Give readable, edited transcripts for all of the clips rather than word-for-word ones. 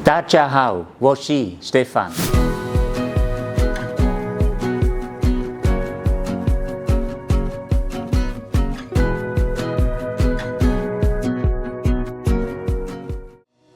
Hao, Woshi, Stefan.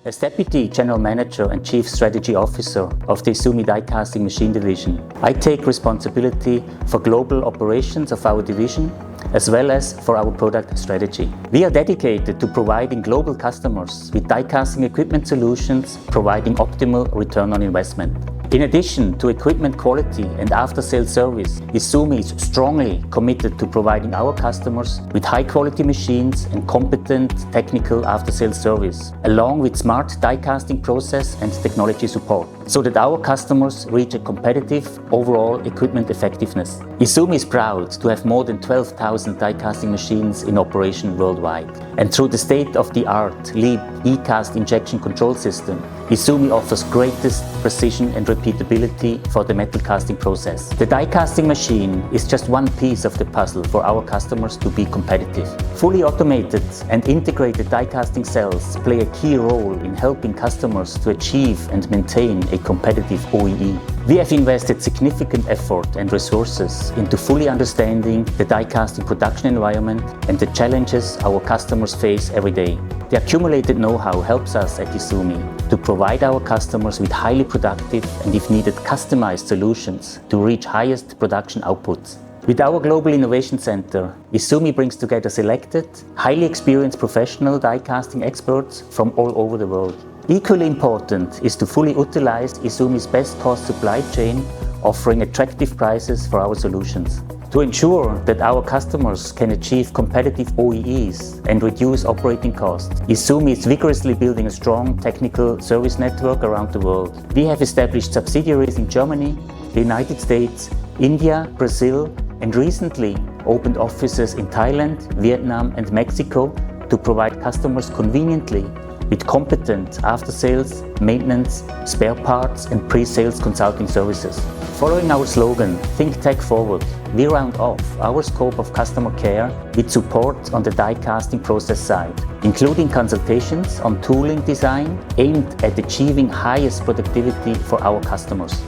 As Deputy General Manager and Chief Strategy Officer of the YIZUMI Die Casting Machine Division, I take responsibility for global operations of our division as well as for our product strategy. We are dedicated to providing global customers with die casting equipment solutions, providing optimal return on investment. In addition to equipment quality and after-sales service, YIZUMI is strongly committed to providing our customers with high-quality machines and competent technical after-sales service, along with smart die casting process and technology support, so that our customers reach a competitive overall equipment effectiveness. YIZUMI is proud to have more than 12,000 die casting machines in operation worldwide. And through the state-of-the-art LEAP e-cast injection control system, YIZUMI offers greatest precision and repeatability for the metal casting process. The die casting machine is just one piece of the puzzle for our customers to be competitive. Fully automated and integrated die casting cells play a key role in helping customers to achieve and maintain a competitive OEE. We have invested significant effort and resources into fully understanding the die casting production environment and the challenges our customers face every day. The accumulated know-how helps us at YIZUMI to provide our customers with highly productive and, if needed, customized solutions to reach highest production outputs. With our Global Innovation Center, YIZUMI brings together selected, highly experienced professional die casting experts from all over the world. Equally important is to fully utilize YIZUMI's best cost supply chain, offering attractive prices for our solutions. To ensure that our customers can achieve competitive OEEs and reduce operating costs, YIZUMI is vigorously building a strong technical service network around the world. We have established subsidiaries in Germany, the United States, India, Brazil, and recently opened offices in Thailand, Vietnam, and Mexico to provide customers conveniently with competent after-sales, maintenance, spare parts, and pre-sales consulting services. Following our slogan, Think Tech Forward, we round off our scope of customer care with support on the die casting process side, including consultations on tooling design aimed at achieving highest productivity for our customers.